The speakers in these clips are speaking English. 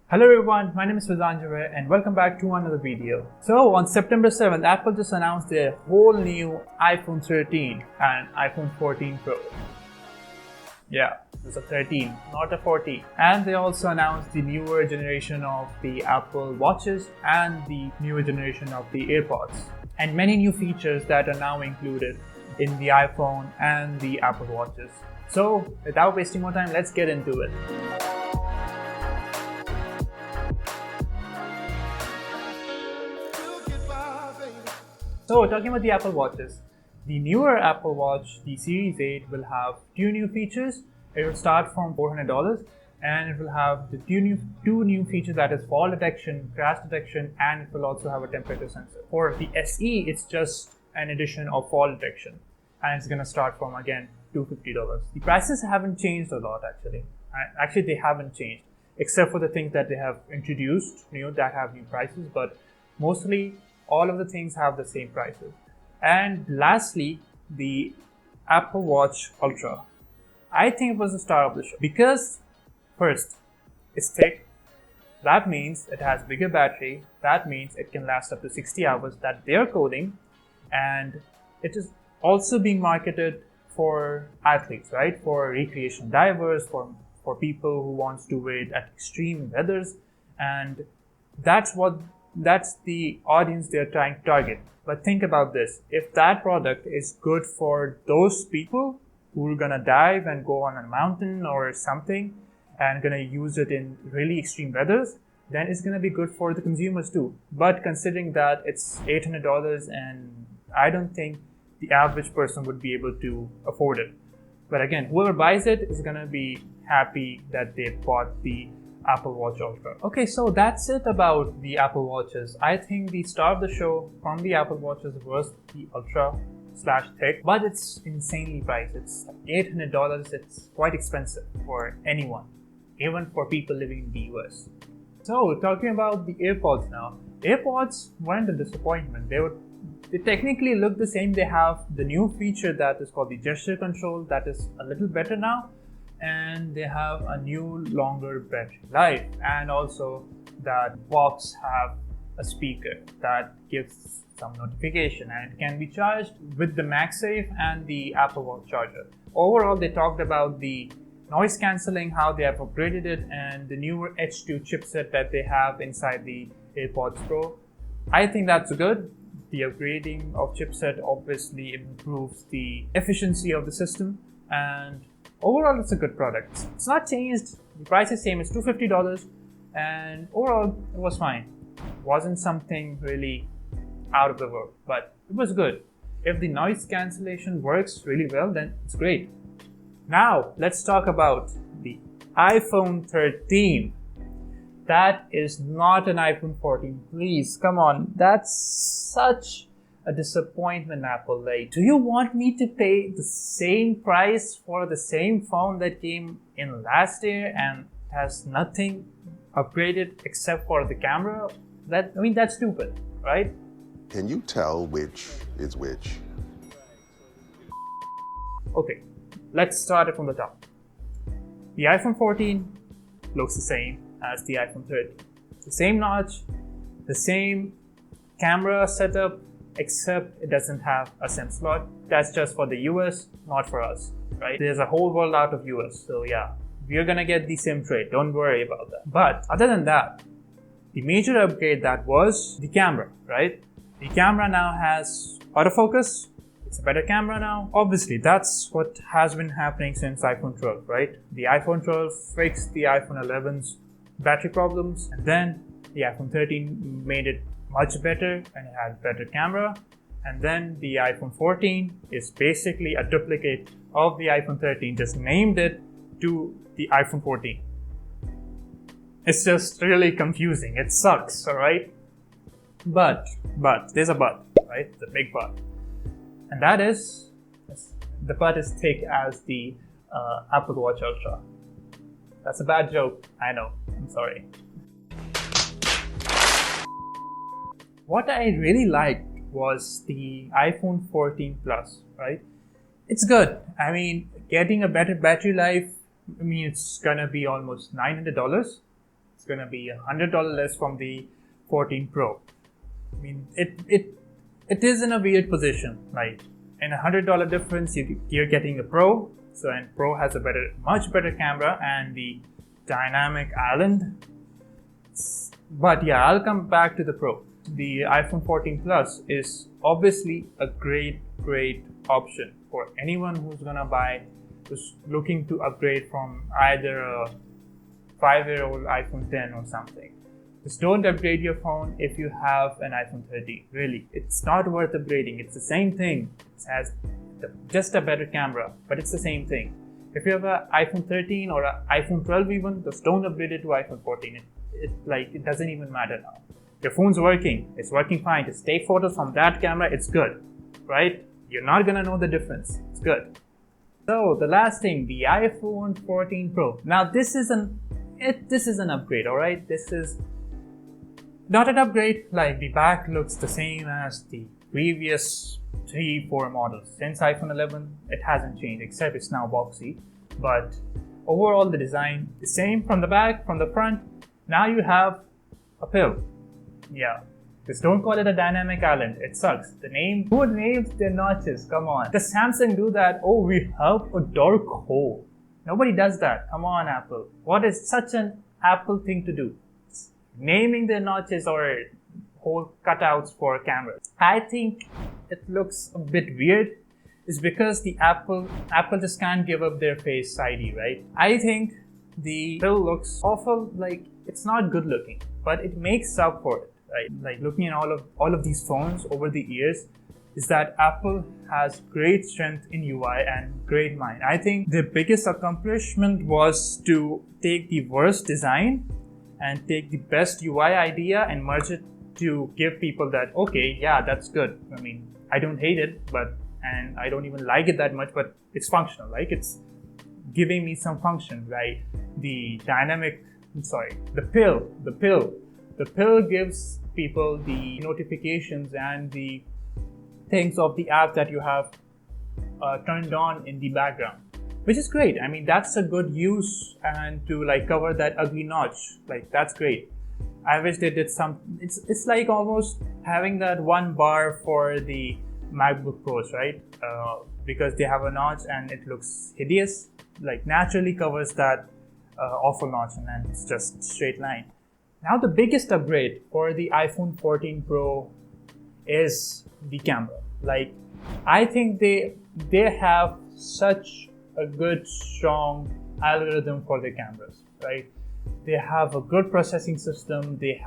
Hello everyone, my name is Fazanjawar and welcome back to another video. So on September 7th, Apple just announced their whole new iPhone 13 and iPhone 14 Pro. Yeah, it's a 13, not a 14. And they also announced the newer generation of the Apple Watches and the newer generation of the AirPods. And many new features that are now included in the iPhone and the Apple Watches. So without wasting more time, let's get into it. So talking about the Apple Watches, the newer Apple Watch, the Series 8, will have two new features. It will start from $400 and it will have the two new features, that is fall detection, crash detection, and it will also have a temperature sensor. For the SE, it's just an addition of fall detection and it's going to start from again $250. The prices haven't changed a lot actually. Actually, they haven't changed except for the things that they have introduced, that have new prices, but mostly all of the things have the same prices. And lastly, the Apple Watch Ultra. I think it was the star of the show because first, it's thick. That means it has bigger battery. That means it can last up to 60 hours that they're coding. And it is also being marketed for athletes, right? For recreational divers, for people who wants to wear it at extreme weathers. And that's the audience they're trying to target. But think about this. If that product is good for those people who are gonna dive and go on a mountain or something and gonna use it in really extreme weathers, then it's gonna be good for the consumers too. But considering that it's $800 and I don't think the average person would be able to afford it. But again, whoever buys it is gonna be happy that they bought the Apple Watch Ultra. Okay, so that's it about the Apple Watches. I think the star of the show from the Apple Watches was the Ultra/thick, but it's insanely priced. It's $800. It's quite expensive for anyone, even for people living in the US. So talking about the AirPods now. AirPods weren't a disappointment. They technically look the same. They have the new feature that is called the gesture control that is a little better now. And they have a new longer battery life, and also that box have a speaker that gives some notification and it can be charged with the MagSafe and the Apple Watch charger. Overall, they talked about the noise cancelling, how they have upgraded it, and the newer H2 chipset that they have inside the AirPods Pro. I think that's good. The upgrading of chipset obviously improves the efficiency of the system, and overall, it's a good product. It's not changed. The price is same. It's $250, and overall, it was fine. It wasn't something really out of the world, but it was good. If the noise cancellation works really well, then it's great. Now, let's talk about the iPhone 13. That is not an iPhone 14. Please, come on. That's such a disappointment, Apple. Like, do you want me to pay the same price for the same phone that came in last year and has nothing upgraded except for the camera? That's stupid, right? Can you tell which is which? Okay, let's start it from the top. The iPhone 14 looks the same as the iPhone 13. The same notch, the same camera setup, except it doesn't have a SIM slot. That's just for the US, not for us, right? There's a whole world out of US, so yeah, we're gonna get the SIM tray, don't worry about that. But other than that, the major upgrade that was the camera, right? The camera now has autofocus. It's a better camera now. Obviously, that's what has been happening since iPhone 12, right? The iPhone 12 fixed the iPhone 11's battery problems, and then the iPhone 13 made it much better and it had better camera, and then the iPhone 14 is basically a duplicate of the iPhone 13, just named it to the iPhone 14. It's just really confusing. It sucks, alright? But there's a but, right? The big but, and that is the but is thick as the Apple Watch Ultra. That's a bad joke, I know, I'm sorry. What I really liked was the iPhone 14 Plus, right? It's good. Getting a better battery life, it's gonna be almost $900. It's gonna be $100 less from the 14 Pro. I mean, it is in a weird position. Like, in $100 difference, you're getting a Pro. So, and Pro has a much better camera and the dynamic island. But yeah, I'll come back to the Pro. The iPhone 14 Plus is obviously a great option for anyone who's looking to upgrade from either a 5-year-old iPhone 10 or something. Just don't upgrade your phone if you have an iPhone 13. Really, it's not worth upgrading. It's the same thing. It has just a better camera, but it's the same thing. If you have an iPhone 13 or an iPhone 12 even, just don't upgrade it to iPhone 14. It doesn't even matter now. Your phone's working. It's working fine. Just take photos from that camera. It's good, right? You're not gonna know the difference. It's good. So the last thing, the iPhone 14 Pro. Now this is an upgrade, all right? This is not an upgrade. Like, the back looks the same as the previous 3-4 models. Since iPhone 11, it hasn't changed, except it's now boxy. But overall, the design is same from the back, from the front. Now you have a pill. Yeah. Just don't call it a dynamic island. It sucks. Who named their notches? Come on. Does Samsung do that? Oh, we have a dark hole. Nobody does that. Come on, Apple. What is such an Apple thing to do? Naming their notches or whole cutouts for cameras. I think it looks a bit weird. It's because the Apple just can't give up their Face ID, right? I think the pill looks awful. Like, it's not good looking, but it makes up for it. Right? Like, looking at all of these phones over the years, is that Apple has great strength in UI and great mind. I think the biggest accomplishment was to take the worst design and take the best UI idea and merge it to give people that, okay, yeah, that's good. I mean, I don't hate it, and I don't even like it that much, but it's functional. Like, it's giving me some function, right? The pill gives people the notifications and the things of the app that you have turned on in the background, which is great. I mean, that's a good use, and to like cover that ugly notch, like, that's great. I wish they did some. It's like almost having that one bar for the MacBook Pros, right? Because they have a notch and it looks hideous. Like, naturally covers that awful notch, and then it's just straight line. Now the biggest upgrade for the iPhone 14 Pro is the camera. Like, I think they have such a good, strong algorithm for the cameras, right? They have a good processing system. They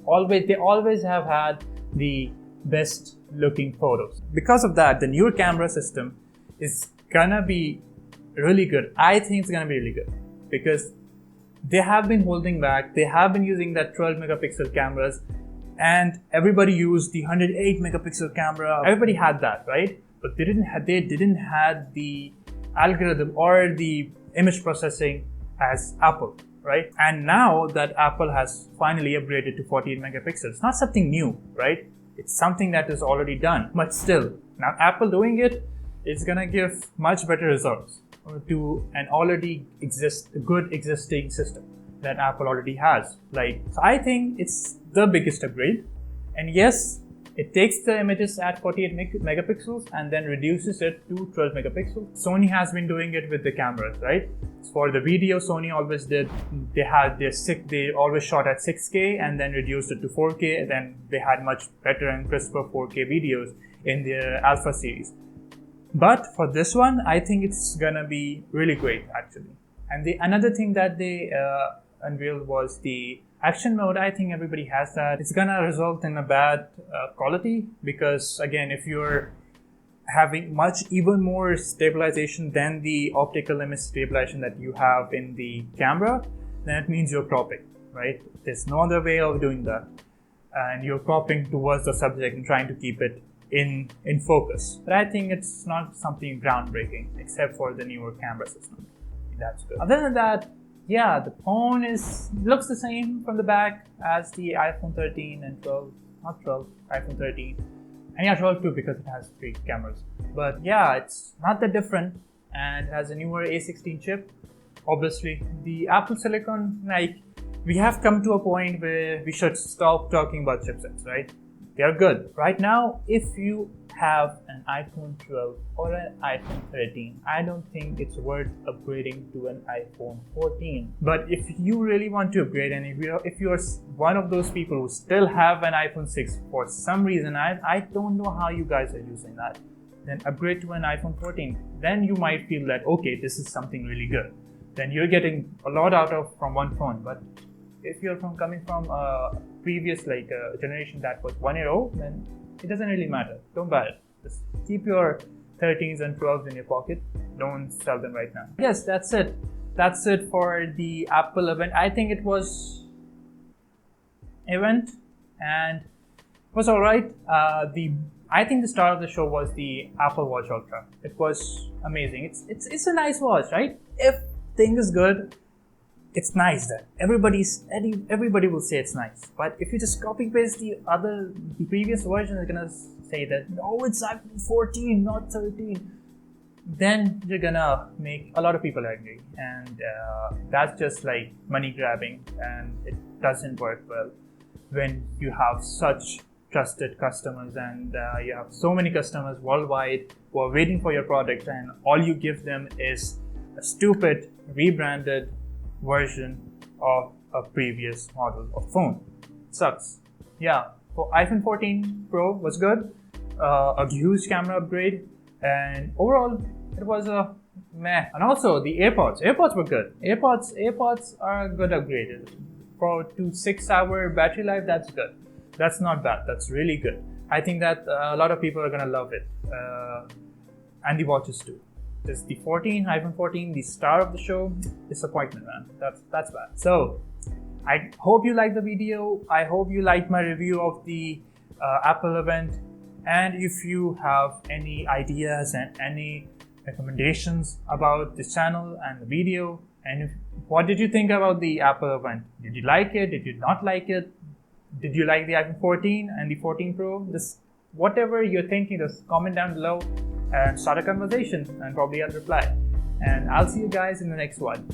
always have had the best looking photos. Because of that, the newer camera system is gonna be really good. I think it's gonna be really good because they have been holding back. They have been using that 12 megapixel cameras, and everybody used the 108 megapixel camera. Everybody had that, right? But they didn't have the algorithm or the image processing as Apple, right? And now that Apple has finally upgraded to 48 megapixels, it's not something new, right? It's something that is already done. But still, now Apple doing it is gonna give much better results to an already good existing system that Apple already has. So I think it's the biggest upgrade. And yes, it takes the images at 48 megapixels and then reduces it to 12 megapixels. Sony has been doing it with the cameras, right? For the video, Sony always did. They always shot at 6K and then reduced it to 4K. And then they had much better and crisper 4K videos in their Alpha series. But for this one, I think it's gonna be really great, actually. And another thing that they unveiled was the action mode. I think everybody has that. It's gonna result in a bad quality because, again, if you're having even more stabilization than the optical image stabilization that you have in the camera, then it means you're cropping, right? There's no other way of doing that. And you're cropping towards the subject and trying to keep it in focus. But I think it's not something groundbreaking, except for the newer camera system. That's good. Other than that, yeah, the phone looks the same from the back as the iPhone 13 and 12, not 12, iPhone 13. And yeah, 12 too, because it has 3 cameras. But yeah, it's not that different, and it has a newer A16 chip. Obviously, the Apple Silicon, like, we have come to a point where we should stop talking about chipsets, right? They are good. Right now, if you have an iPhone 12 or an iPhone 13, I don't think it's worth upgrading to an iPhone 14. But if you really want to upgrade, and if you're one of those people who still have an iPhone 6 for some reason, I don't know how you guys are using that, then upgrade to an iPhone 14. Then you might feel that, okay, this is something really good. Then you're getting a lot out of from one phone. But if you're coming from a previous generation that was 1 year old, then it doesn't really matter. Don't buy it. Just keep your 13s and 12s in your pocket. Don't sell them right now. Yes, that's it. That's it for the Apple event. I think it was event and it was alright. I think the star of the show was the Apple Watch Ultra. It was amazing. It's a nice watch, right? If thing is good, it's nice then. Everybody will say it's nice. But if you just copy paste the previous version, they're gonna say that no, it's iPhone 14, not 13. Then you're gonna make a lot of people angry, and that's just like money grabbing, and it doesn't work well when you have such trusted customers and you have so many customers worldwide who are waiting for your product, and all you give them is a stupid rebranded version of a previous model of phone. It sucks. Yeah, so iPhone 14 Pro was good, a huge camera upgrade, and overall it was a meh. And also the AirPods were good. AirPods are a good upgrade. For 6-hour battery life, that's good. That's not bad. That's really good. I think that a lot of people are gonna love it, and the watches too. Just the iPhone 14, the star of the show. Disappointment, man. That's bad. So I hope you liked the video. I hope you liked my review of the Apple event. And if you have any ideas and any recommendations about this channel and the video, and what did you think about the Apple event? Did you like it? Did you not like it? Did you like the iPhone 14 and the 14 Pro? Just whatever you're thinking, just comment down below and start a conversation, and probably I'll reply. And I'll see you guys in the next one.